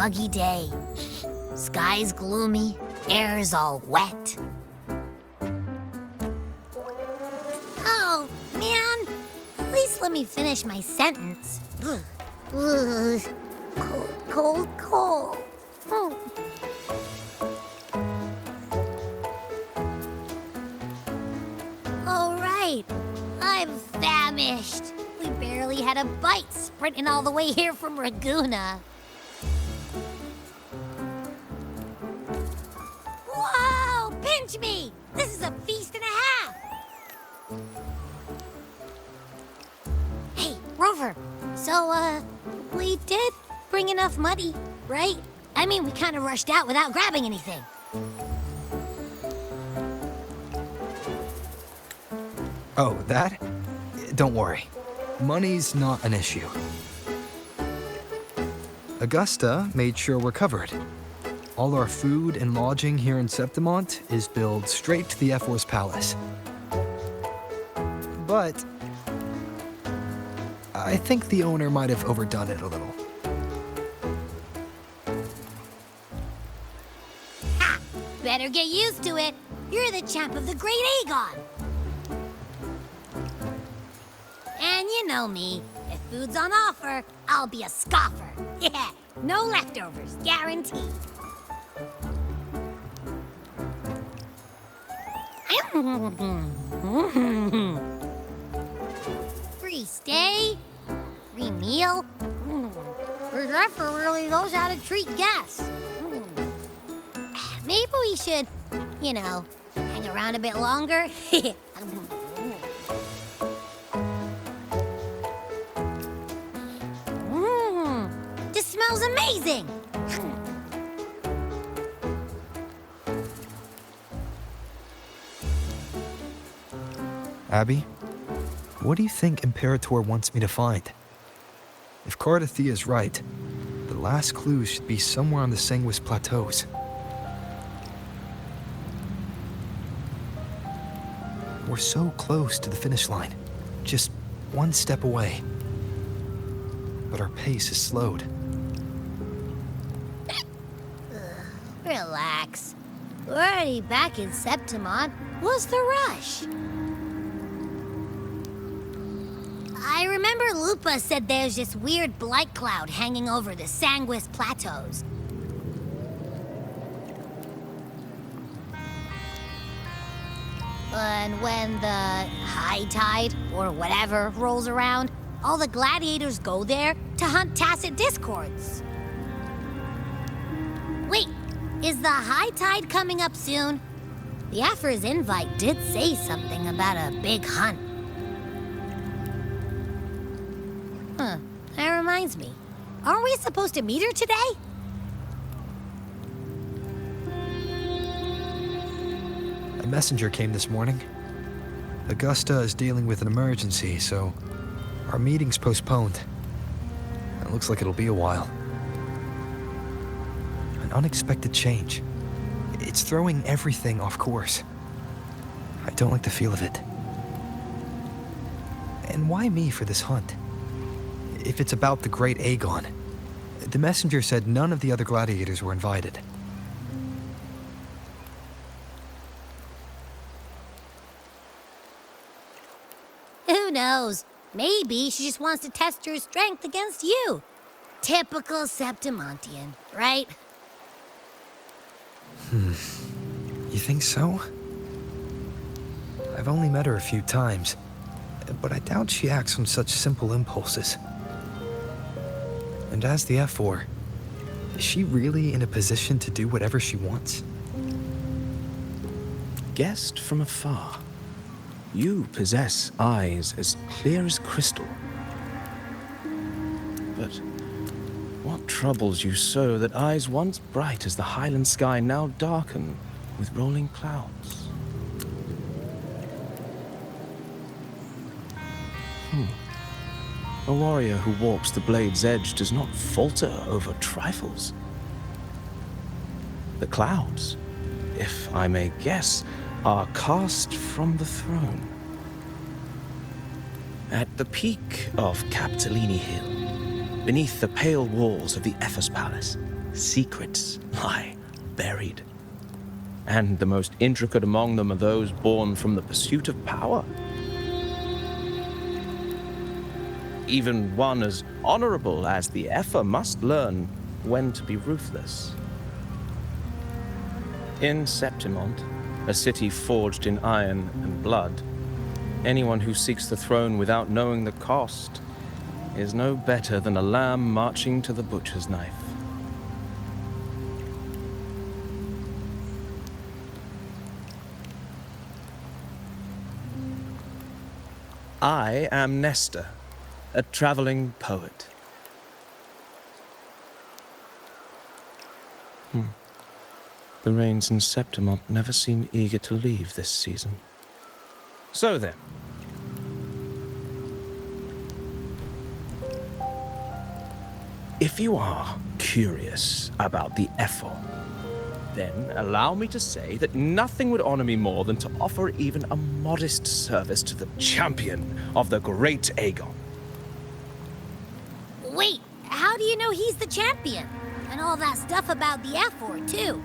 muggy day. Sky's gloomy, air's all wet. Oh, man. At least let me finish my sentence. Ugh. Cold, cold, cold. Oh. All right. I'm famished. We barely had a bite sprinting all the way here from Ragusa. Whoa! Pinch me! This is a feast and a half! Hey, Rover. So, we did bring enough money, right? I mean, we kind of rushed out without grabbing anything. Oh, that? Don't worry. Money's not an issue. Augusta made sure we're covered. All our food and lodging here in Septimont is billed straight to the F4's palace. But I think the owner might have overdone it a little. Ha! Better get used to it. You're the champ of the Great Aegon. And you know me. If food's on offer, I'll be a scoffer. Yeah, no leftovers, guaranteed. Free stay, free meal. The Zephyr really knows how to treat guests. Maybe we should, hang around a bit longer. This smells amazing. Abby, what do you think Imperator wants me to find? If Cardathea's right, the last clue should be somewhere on the Sanguis Plateaus. We're so close to the finish line, just one step away. But our pace is slowed. Relax. We're already back in Septimont. What's the rush? I remember Lupa said there's this weird blight cloud hanging over the Sanguis Plateaus. And when the high tide, or whatever, rolls around, all the gladiators go there to hunt tacit discords. Wait, is the high tide coming up soon? The Aphra's invite did say something about a big hunt. Huh, that reminds me. Aren't we supposed to meet her today? A messenger came this morning. Augusta is dealing with an emergency, so our meeting's postponed. It looks like it'll be a while. An unexpected change. It's throwing everything off course. I don't like the feel of it. And why me for this hunt? If it's about the Great Aegon, the messenger said none of the other gladiators were invited. Who knows? Maybe she just wants to test her strength against you. Typical Septimontian, right? You think so? I've only met her a few times, but I doubt she acts on such simple impulses. And as the F4, is she really in a position to do whatever she wants? Guessed from afar, you possess eyes as clear as crystal. But what troubles you so that eyes once bright as the highland sky now darken with rolling clouds? A warrior who walks the blade's edge does not falter over trifles. The clouds, if I may guess, are cast from the throne. At the peak of Capitolini Hill, beneath the pale walls of the Ephes Palace, secrets lie buried. And the most intricate among them are those born from the pursuit of power. Even one as honorable as the Effa must learn when to be ruthless. In Septimont, a city forged in iron and blood, anyone who seeks the throne without knowing the cost is no better than a lamb marching to the butcher's knife. I am Nestor, a traveling poet. The rains in Septimont never seem eager to leave this season. So then. If you are curious about the Effa, then allow me to say that nothing would honor me more than to offer even a modest service to the champion of the great Aegon. Wait, how do you know he's the champion? And all that stuff about the F-word, too.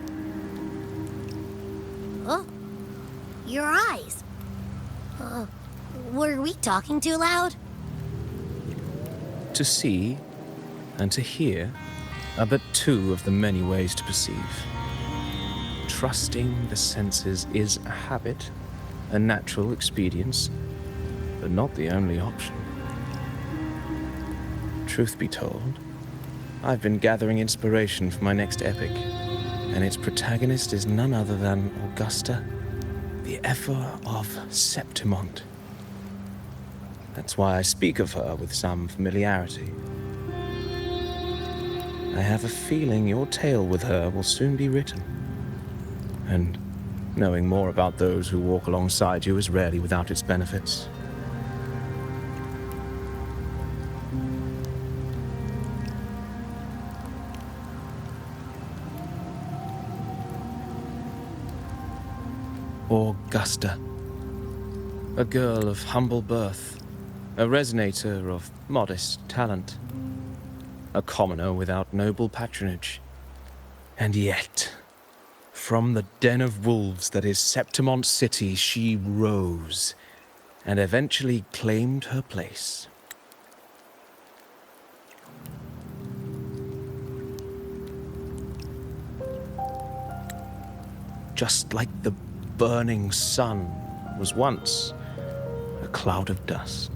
Huh? Your eyes. Were we talking too loud? To see and to hear are but two of the many ways to perceive. Trusting the senses is a habit, a natural expedience, but not the only option. Truth be told, I've been gathering inspiration for my next epic, and its protagonist is none other than Augusta, the Effa of Septimont. That's why I speak of her with some familiarity. I have a feeling your tale with her will soon be written. And knowing more about those who walk alongside you is rarely without its benefits. Augusta, a girl of humble birth, a resonator of modest talent, a commoner without noble patronage, and yet, from the den of wolves that is Septimont City, she rose and eventually claimed her place. Just like the burning sun was once a cloud of dust.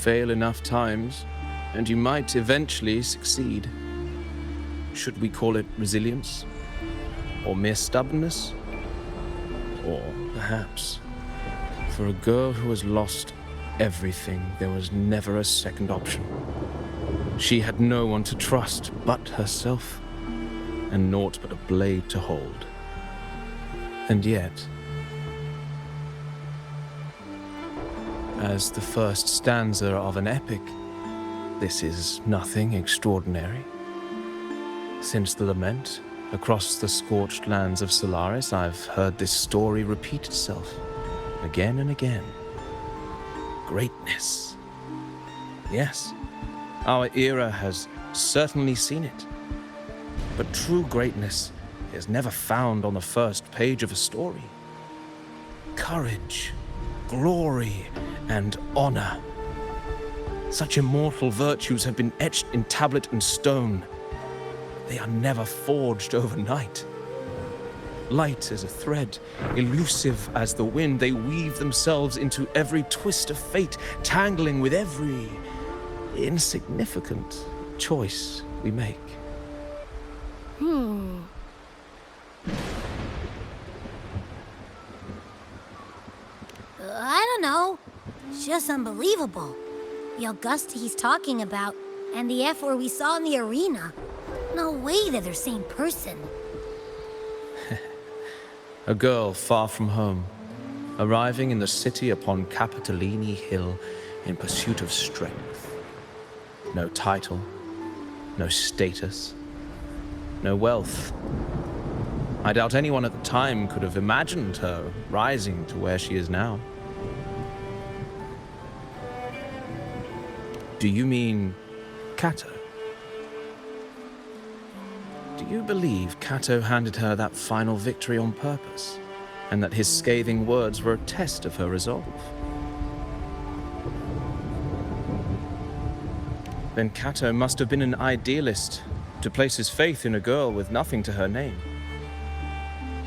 fail enough times, and you might eventually succeed. Should we call it resilience? Or mere stubbornness? Or perhaps, for a girl who has lost everything, there was never a second option. She had no one to trust but herself, and naught but a blade to hold. And yet, as the first stanza of an epic, this is nothing extraordinary. Since the lament, across the scorched lands of Solaris, I've heard this story repeat itself, again and again. Greatness. Yes, our era has certainly seen it. But true greatness is never found on the first page of a story. Courage, glory, and honor. Such immortal virtues have been etched in tablet and stone. They are never forged overnight. Light as a thread, elusive as the wind, they weave themselves into every twist of fate, tangling with every insignificant choice we make. I don't know. It's just unbelievable. The Augusta he's talking about, and the F-word we saw in the arena. No way they're the same person. A girl far from home, arriving in the city upon Capitolini Hill in pursuit of strength. No title, no status, no wealth. I doubt anyone at the time could have imagined her rising to where she is now. Do you mean Cato? Do you believe Cato handed her that final victory on purpose, and that his scathing words were a test of her resolve? Then Cato must have been an idealist, to place his faith in a girl with nothing to her name.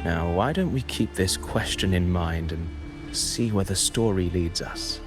Now, why don't we keep this question in mind and see where the story leads us?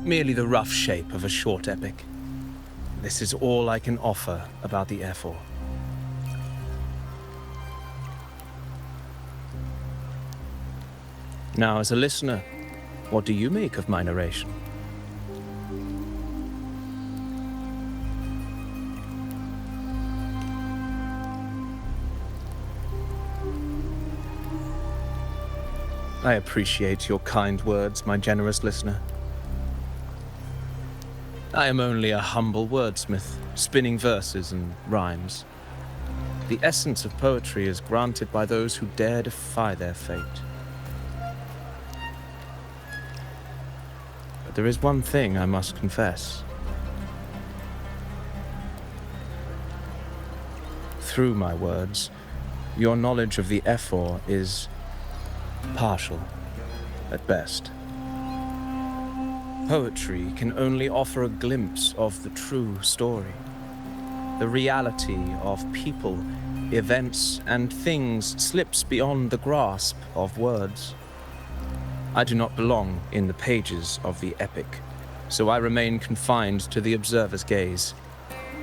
merely the rough shape of a short epic. This is all I can offer about the Ephor. Now, as a listener, what do you make of my narration? I appreciate your kind words, my generous listener. I am only a humble wordsmith, spinning verses and rhymes. The essence of poetry is granted by those who dare defy their fate. But there is one thing I must confess. Through my words, your knowledge of the Ephor is partial, at best. Poetry can only offer a glimpse of the true story, the reality of people, events, and things slips beyond the grasp of words. I do not belong in the pages of the epic, so I remain confined to the observer's gaze.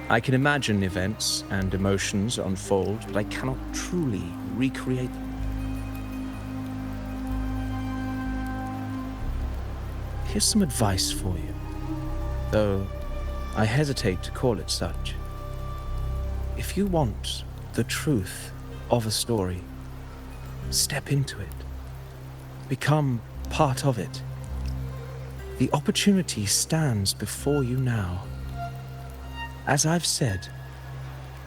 I can imagine events and emotions unfold, but I cannot truly recreate them. Here's some advice for you, though I hesitate to call it such. If you want the truth of a story, step into it. Become part of it. The opportunity stands before you now. As I've said,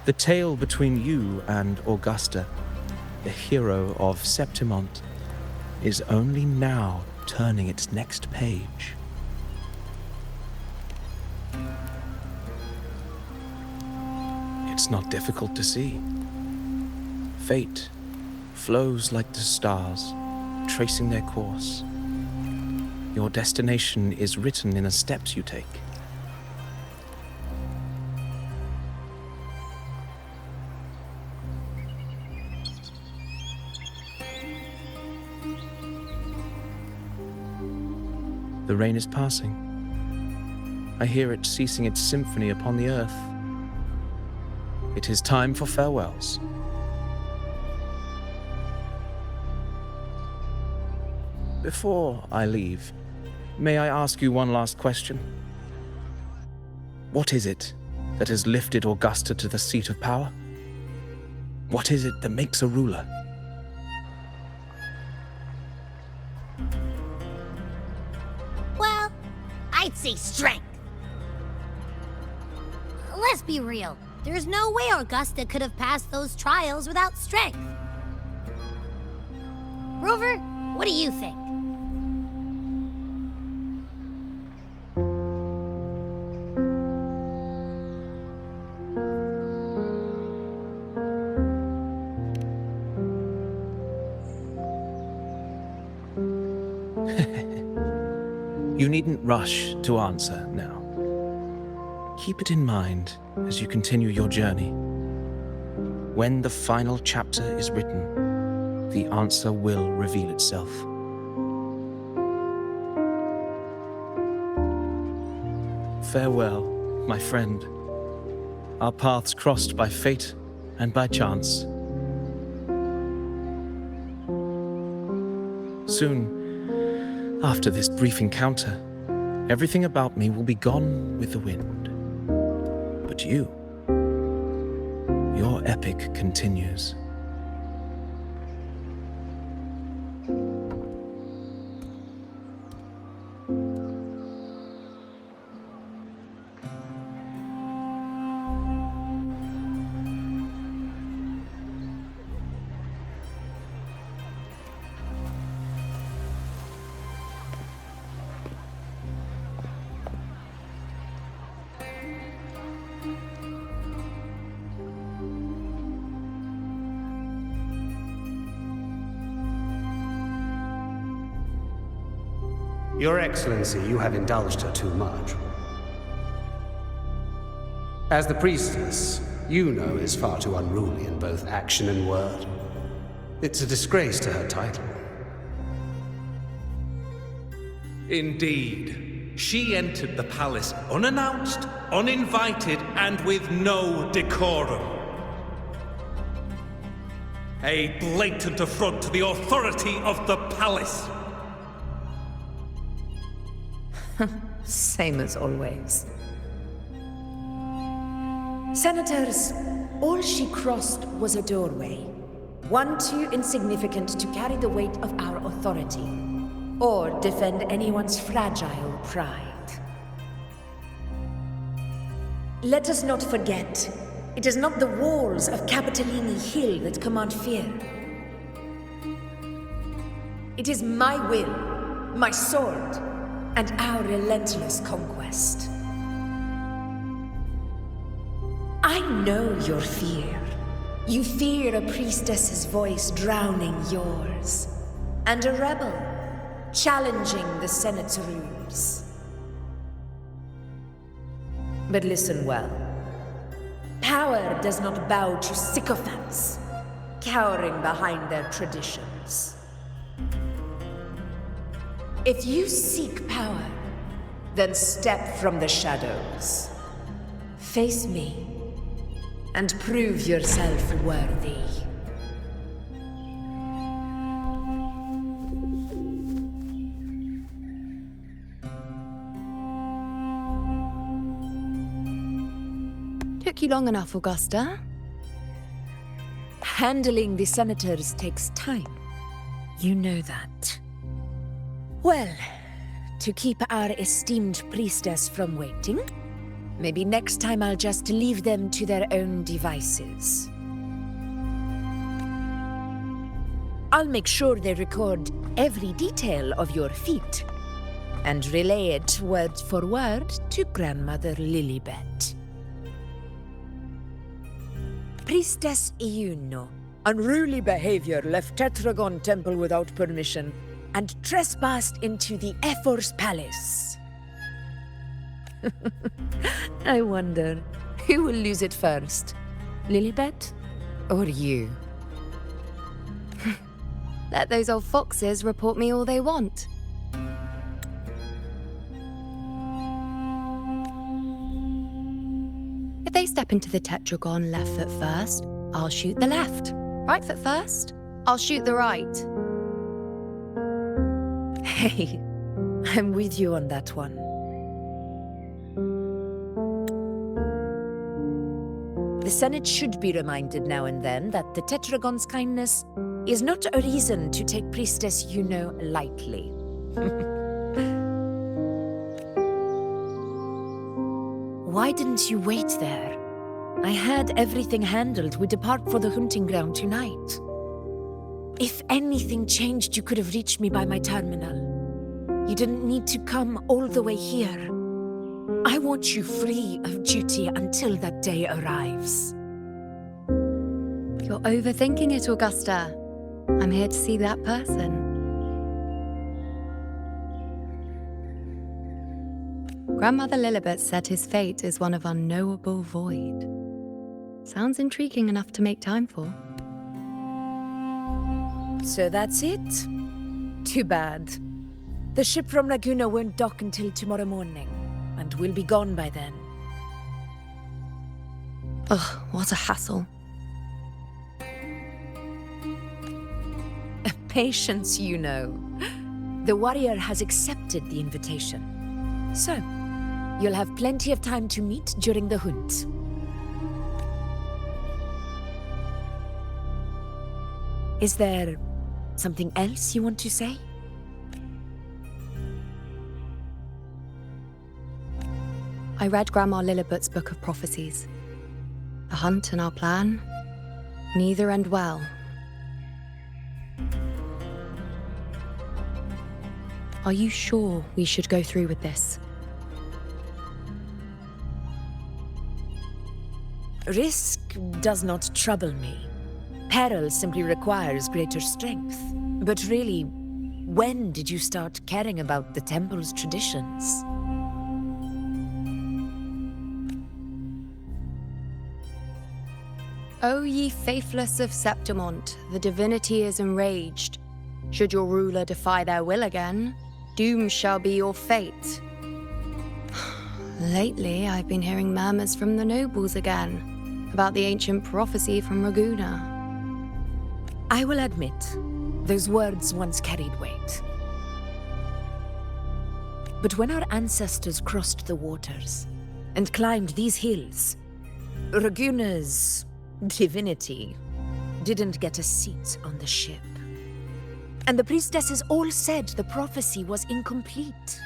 the tale between you and Augusta, the hero of Septimont, is only now turning its next page. It's not difficult to see. Fate flows like the stars, tracing their course. Your destination is written in the steps you take. The rain is passing. I hear it ceasing its symphony upon the earth. It is time for farewells. Before I leave, may I ask you one last question? What is it that has lifted Augusta to the seat of power? What is it that makes a ruler? Well, I'd say strength. Let's be real. There's no way Augusta could have passed those trials without strength. Rover, what do you think? You needn't rush to answer now. Keep it in mind as you continue your journey. When the final chapter is written, the answer will reveal itself. Farewell, my friend. Our paths crossed by fate and by chance. Soon, after this brief encounter, everything about me will be gone with the wind. But you, your epic continues. Your Excellency, you have indulged her too much. As the priestess, Iuno is far too unruly in both action and word. It's a disgrace to her title. Indeed. she entered the palace unannounced, uninvited, and with no decorum. A blatant affront to the authority of the palace. Same as always. Senators, all she crossed was a doorway. One too insignificant to carry the weight of our authority, or defend anyone's fragile pride. Let us not forget, it is not the walls of Capitolini Hill that command fear. It is my will, my sword, and our relentless conquest. I know your fear. You fear a priestess's voice drowning yours, and a rebel challenging the Senate's rules. But listen well. Power does not bow to sycophants, cowering behind their traditions. If you seek power, then step from the shadows. Face me, and prove yourself worthy. Took you long enough, Augusta. Handling the senators takes time. You know that. Well, to keep our esteemed priestess from waiting, maybe next time I'll just leave them to their own devices. I'll make sure they record every detail of your feat, and relay it word for word to Grandmother Lilibet. Priestess Iuno, unruly behavior, left Tetragon Temple without permission, and trespassed into the Ephor's palace. I wonder, who will lose it first? Lilibet or you? Let those old foxes report me all they want. If they step into the tetragon left foot first, I'll shoot the left. Right foot first, I'll shoot the right. Hey, I'm with you on that one. The Senate should be reminded now and then that the Tetragon's kindness is not a reason to take Priestess Yuno lightly. Why didn't you wait there? I had everything handled. We depart for the hunting ground tonight. If anything changed, you could have reached me by my terminal. You didn't need to come all the way here. I want you free of duty until that day arrives. You're overthinking it, Augusta. I'm here to see that person. Grandmother Lilibet said his fate is one of unknowable void. Sounds intriguing enough to make time for. So that's it? Too bad. The ship from Laguna won't dock until tomorrow morning, and we'll be gone by then. Ugh, what a hassle. Patience, you know. The warrior has accepted the invitation. So, you'll have plenty of time to meet during the hunt. Is there something else you want to say? I read Grandma Lilibet's Book of Prophecies. The hunt and our plan, neither end well. Are you sure we should go through with this? Risk does not trouble me. Peril simply requires greater strength. But really, when did you start caring about the temple's traditions? O ye faithless of Septimont, the divinity is enraged. Should your ruler defy their will again, doom shall be your fate. Lately, I've been hearing murmurs from the nobles again about the ancient prophecy from Ragunna. I will admit, those words once carried weight. But when our ancestors crossed the waters and climbed these hills, Ragunna's divinity didn't get a seat on the ship. And the priestesses all said the prophecy was incomplete.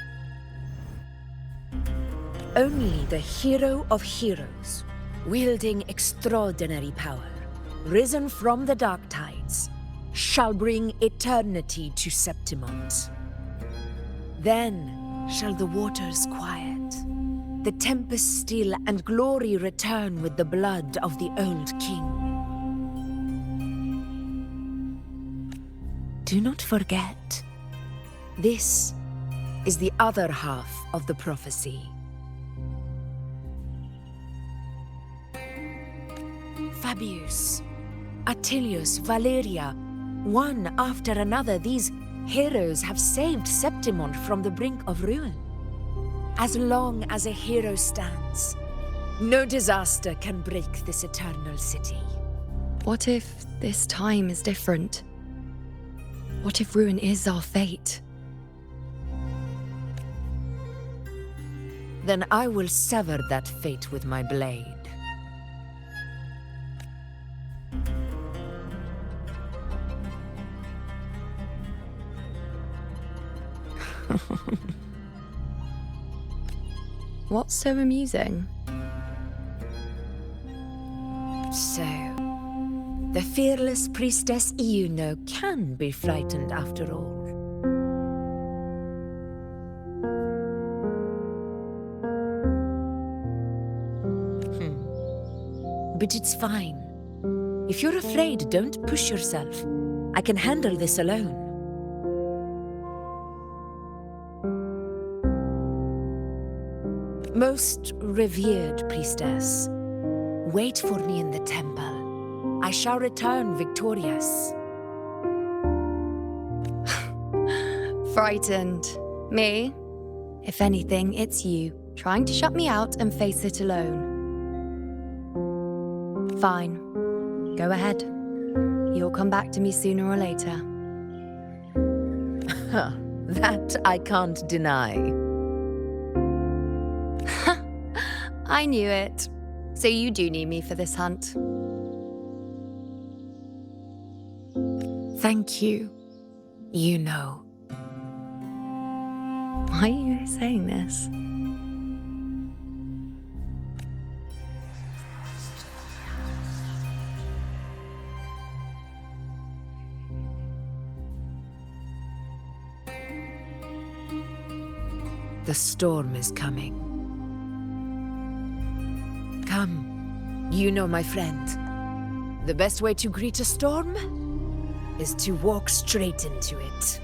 Only the hero of heroes, wielding extraordinary power, risen from the dark tides, shall bring eternity to Septimont. Then shall the waters quiet, the tempest still, and glory return with the blood of the old king. Do not forget, this is the other half of the prophecy. Fabius, Attilius, Valeria, one after another, these heroes have saved Septimont from the brink of ruin. As long as a hero stands, no disaster can break this eternal city. What if this time is different? What if ruin is our fate? Then I will sever that fate with my blade. What's so amusing? So, the fearless priestess Iuno can be frightened after all. But it's fine. If you're afraid, don't push yourself. I can handle this alone. Most revered priestess, wait for me in the temple. I shall return victorious. Frightened. Me? If anything, it's you, trying to shut me out and face it alone. Fine. Go ahead. You'll come back to me sooner or later. That I can't deny. I knew it. So you do need me for this hunt. Thank you. You know. Why are you saying this? The storm is coming. Come, you know, my friend. The best way to greet a storm is to walk straight into it.